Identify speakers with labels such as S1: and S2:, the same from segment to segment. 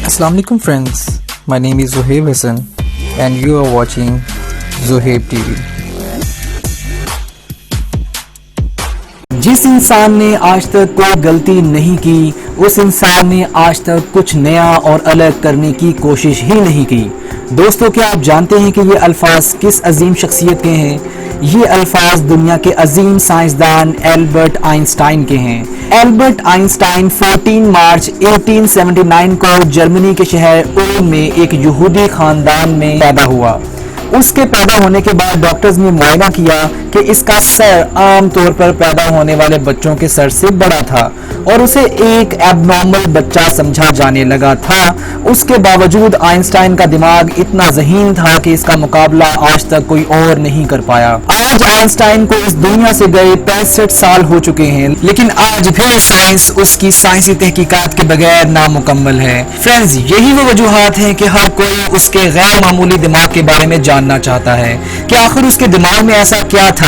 S1: Assalamu alaikum friends, my name is Zohaib Hassan and you are watching Zohaib TV.
S2: जिस इंसान ने आज तक कोई गलती नहीं की, उस इंसान ने आज तक कुछ नया और अलग करने की कोशिश ही नहीं की। दोस्तों, क्या आप जानते हैं कि ये अल्फाज किस अजीम शख्सियत के हैं? ये अल्फाज दुनिया के अजीम साइंसदान एल्बर्ट आइंस्टाइन के हैं। एल्बर्ट आइंस्टाइन 14 मार्च 1879 को जर्मनी के शहर उल्म में एक यहूदी खानदान में पैदा हुआ। उसके पैदा होने के बाद डॉक्टर्स ने मुआयना किया कि इसका सर आम तौर पर पैदा होने वाले बच्चों के सर से बड़ा था और उसे एक एबनॉर्मल बच्चा समझा जाने लगा था। उसके बावजूद आइंस्टाइन का दिमाग इतना ज़हीन था कि इसका मुकाबला आज तक कोई और नहीं कर पाया। आज आइंस्टाइन को इस दुनिया से गए 65 साल हो चुके हैं, लेकिन आज भी साइंस उसकी साइंसी तहकीकात के बगैर नामुकम्मल है। फ्रेंड्स, यही वो वजूहात हैं कि हर कोई उसके गैर मामूली दिमाग के बारे में जानना चाहता है कि आखिर उसके दिमाग में ऐसा क्या था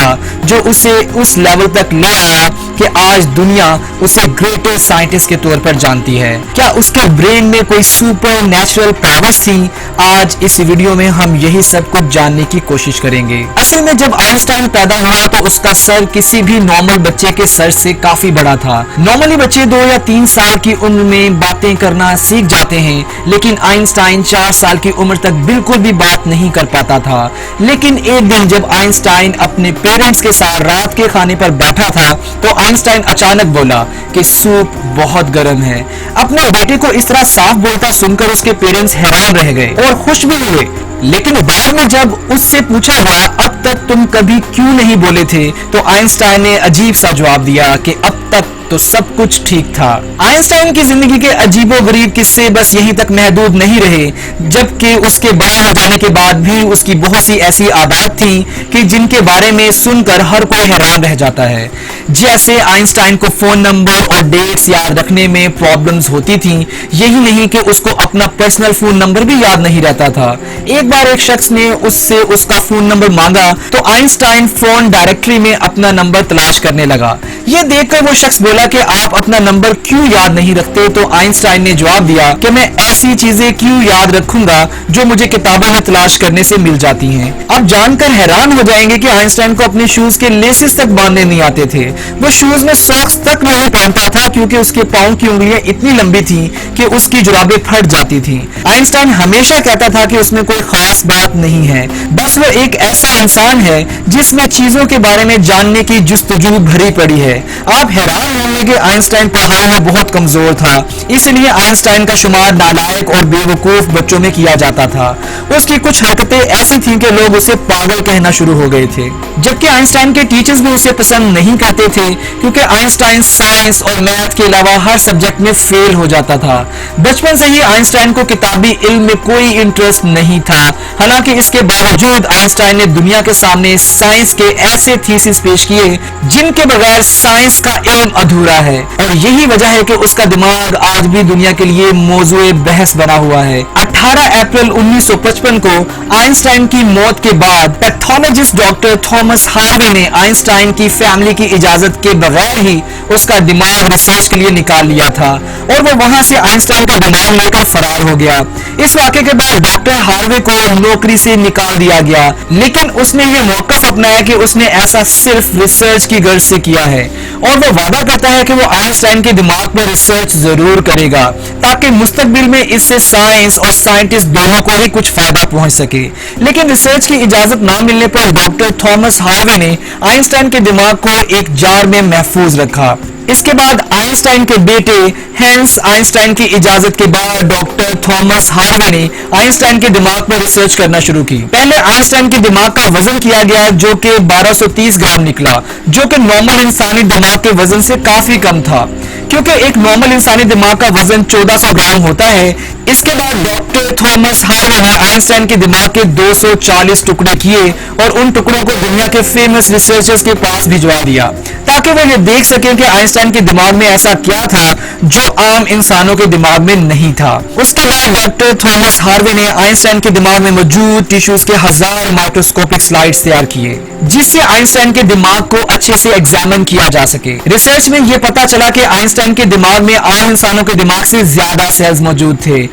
S2: जो उसे उस लेवल तक ले आया कि आज दुनिया उसे ग्रेटेस्ट साइंटिस्ट के तौर पर जानती है। क्या उसके ब्रेन में कोई सुपर नेचुरल पावर्स थी? आज इस वीडियो में हम यही सब कुछ जानने की कोशिश करेंगे। असल में जब आइंस्टाइन पैदा हुआ तो उसका सर किसी भी नॉर्मल बच्चे के सर से काफी बड़ा था। नॉर्मली बच्चे 2 या 3 साल की उम्र में बातें करना सीख जाते हैं, लेकिन आइंस्टाइन 4 साल की उम्र तक बिल्कुल भी बात नहीं कर पाता था। लेकिन एक दिन जब आइंस्टाइन अपने पेरेंट्स के साथ रात के खाने पर बैठा था तो आइंस्टाइन अचानक बोला कि सूप बहुत गर्म है। अपने बेटे को इस तरह साफ बोलता सुनकर उसके पेरेंट्स हैरान रह गए और खुश भी हुए। लेकिन बाद में जब उससे पूछा गया अब तक तुम कभी क्यों नहीं बोले थे, तो आइंस्टाइन ने अजीब सा जवाब दिया कि अब तक तो सब कुछ ठीक था। आइंस्टाइन की जिंदगी के अजीबोगरीब किस्से बस यहीं तक महदूद नहीं रहे, जबकि उसके बड़े हो जाने के बाद भी उसकी बहुत सी ऐसी आदत थी कि जिनके बारे में सुनकर हर कोई हैरान रह जाता है। जैसे आइंस्टाइन को फोन नंबर और डेट्स याद रखने में प्रॉब्लम्स होती थी। यही नहीं कि उसको अपना पर्सनल फोन नंबर भी याद नहीं रहता था। एक बार एक शख्स ने उससे उसका फोन नंबर मांगा तो आइंस्टाइन फोन डायरेक्टरी में अपना नंबर तलाश करने लगा। ये देखकर वो शख्स बोला कि आप अपना नंबर क्यों याद नहीं रखते? तो आइंस्टाइन ने जवाब दिया कि मैं ऐसी चीजें क्यों याद रखूंगा जो मुझे किताबों में तलाश करने से मिल जाती हैं। आप जानकर हैरान हो जाएंगे कि आइंस्टाइन को अपने शूज के लेसेस तक बांधने नहीं आते थे। वो शूज में सॉक्स तक नहीं पहनता था क्योंकि उसके पांव की उंगलियां इतनी लंबी थी कि उसकी जुराबें फट जाती थी। आइंस्टाइन हमेशा कहता था कि उसमें कोई खास बात नहीं है, बस वो एक ऐसा इंसान है जिसमें चीजों के बारे में जानने की जुस्तजू भरी पड़ी है। आप हैरान होंगे कि आइंस्टाइन पढ़ाई में बहुत कमजोर था, इसलिए आइंस्टाइन का शुमार नालायक और बेवकूफ बच्चों में किया जाता था। उसकी कुछ हरकतें ऐसी थीं कि लोग उसे पागल कहना शुरू हो गए थे, जबकि आइंस्टाइन के टीचर्स भी उसे पसंद नहीं करते थे क्योंकि आइंस्टाइन साइंस और मैथ के अलावा हर सब्जेक्ट में फेल हो जाता था। बचपन से ही आइंस्टाइन को किताबी इल्म में कोई इंटरेस्ट नहीं था। हालांकि इसके बावजूद आइंस्टाइन ने दुनिया के सामने साइंस के ऐसे थीसिस पेश किए जिनके बगैर साइंस का इल्म अधूरा है, और यही वजह है कि उसका दिमाग आज भी दुनिया के लिए मौजूए बहस बना हुआ है। 18 अप्रैल 1955 को आइंस्टाइन की मौत के बाद पैथोलॉजिस्ट डॉक्टर थॉमस हार्वे ने आइंस्टाइन की फैमिली की इजाजत के बगैर ही उसका दिमाग रिसर्च के लिए निकाल लिया था और वो वहां से आइंस्टाइन का दिमाग लेकर फरार हो गया। इस वाक़े के बाद डॉक्टर हार्वे को नौकरी से निकाल दिया गया, लेकिन उसने ये मौक़िफ़ अपनाया कि उसने ऐसा सिर्फ रिसर्च की गर्ज से किया है और वो वादा करता है कि वो आइंस्टाइन के दिमाग पर रिसर्च जरूर करेगा ताकि मुस्तकबिल में इससे साइंस और साइंटिस्ट दोनों को ही कुछ फायदा पहुंच सके। लेकिन रिसर्च की इजाजत ना मिलने पर डॉक्टर थॉमस हार्वे ने आइंस्टाइन के दिमाग को एक जार में महफूज रखा। इसके बाद आइंस्टाइन के बेटे हेंस आइंस्टाइन की इजाजत के बाद डॉक्टर थॉमस हार्वे ने आइंस्टाइन के दिमाग पर रिसर्च करना शुरू की। पहले आइंस्टाइन के दिमाग का वजन किया गया जो कि 1230 ग्राम निकला, जो कि नॉर्मल इंसानी दिमाग के वजन से काफी कम था क्योंकि एक नॉर्मल इंसानी दिमाग का वजन 1400 ग्राम होता है। इसके बाद डॉक्टर थॉमस हार्वे ने आइंस्टाइन के दिमाग के 240 टुकड़े किए और उन टुकड़ों को दुनिया के फेमस रिसर्चर्स के पास भिजवा दिया ताकि वो ये देख सकें कि आइंस्टाइन के दिमाग में ऐसा क्या था जो आम इंसानों के दिमाग में नहीं था। उसके बाद डॉक्टर थॉमस हार्वे ने आइंस्टाइन के दिमाग में मौजूद टिश्यूज के 1000 माइक्रोस्कोपिक स्लाइड्स तैयार किए जिससे आइंस्टाइन के दिमाग को अच्छे से एग्जामिन किया जा सके। रिसर्च में यह पता चला कि आइंस्टाइन के दिमाग में आम इंसानों के दिमाग से ज्यादा सेल्स मौजूद थे।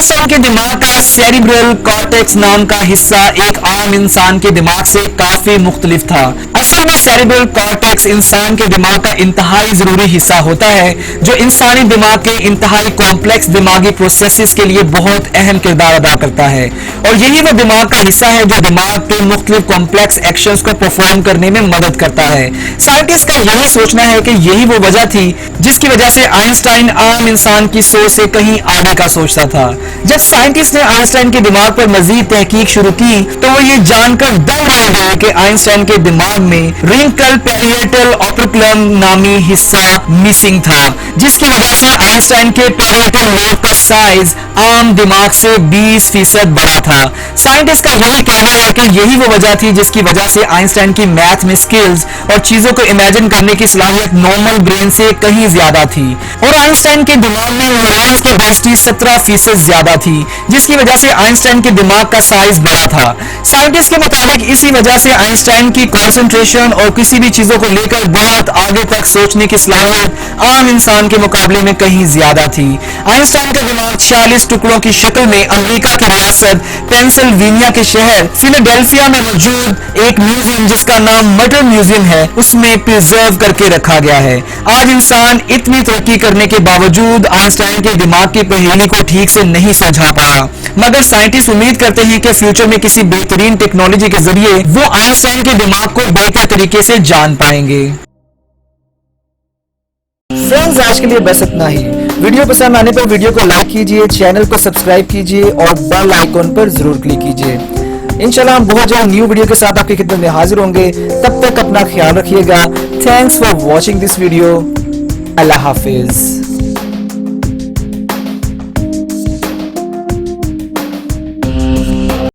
S2: आइंस्टाइन के दिमाग का सेरिब्रल कॉर्टेक्स नाम का हिस्सा एक आम इंसान के दिमाग से काफी मुख्तलिफ था। असल में सेरिब्रल कॉर्टेक्स इंसान के दिमाग का इंतहाई जरूरी हिस्सा होता है जो इंसानी दिमाग के इंतहाई कॉम्प्लेक्स दिमागी प्रोसेसेस के लिए बहुत अहम किरदार अदा करता है, और यही वो दिमाग का हिस्सा है जो दिमाग के मुख्तलिफ कॉम्प्लेक्स एक्शंस को परफॉर्म करने में मदद करता है। साइंटिस्ट का यही सोचना है कि यही वो वजह थी जिसकी वजह से आइंस्टाइन आम इंसान की सोच से कहीं आगे का सोचता था। जब साइंटिस्ट ने आइंस्टाइन के दिमाग पर मजीद तहकीक शुरू की तो वो ये जानकर दंग रह गए कि आइंस्टाइन के दिमाग में रिंकल पैरिएटल ऑपरेकुलम नामी हिस्सा मिसिंग था, जिसकी वजह से आइंस्टाइन के पैरिएटल लोब का साइज आम दिमाग से 20% बड़ा था। साइंटिस्ट का यही कहना है कि यही वो वजह थी जिसकी वजह से आइंस्टाइन की मैथ में स्किल्स और चीजों को इमेजिन करने की सलाहियत नॉर्मल ब्रेन से कहीं ज्यादा थी, और आइंस्टाइन के दिमाग में न्यूरॉन्स की डेंसिटी 17% ज्यादा थी, जिसकी वजह से आइंस्टाइन के दिमाग का साइज बड़ा था। साइंटिस्ट के मुताबिक इसी वजह से आइंस्टाइन की कंसंट्रेशन और किसी भी चीजों को लेकर बहुत आगे तक सोचने की सलाहियत आम इंसान के मुकाबले में कहीं ज्यादा थी। आइंस्टाइन का दिमाग 46 टुकड़ों की शक्ल में अमेरिका की रियासत पेंसिल्वेनिया के शहर फिलाडेल्फिया में मौजूद एक म्यूजियम जिसका नाम मटर म्यूजियम है उसमें प्रिजर्व करके रखा गया है। आज इंसान इतनी तरक्की करने के बावजूद आइंस्टाइन के दिमाग की पहेली को ठीक से नहीं समझा पाया, मगर साइंटिस्ट उम्मीद करते हैं कि फ्यूचर में किसी बेहतरीन टेक्नोलॉजी के जरिए वो आइंस्टाइन के दिमाग को बेहतर तरीके से जान पाएंगे। फ्रेंड्स, आज के लिए बस इतना ही। वीडियो पसंद आने पर वीडियो को लाइक कीजिए, चैनल को सब्सक्राइब कीजिए और बेल आइकॉन पर जरूर क्लिक कीजिए। इंशाल्लाह हम बहुत जल्द न्यू वीडियो के साथ आपकी खिदमत में हाजिर होंगे। तब तक अपना ख्याल रखिएगा। Thanks for watching this video. Allah Hafiz.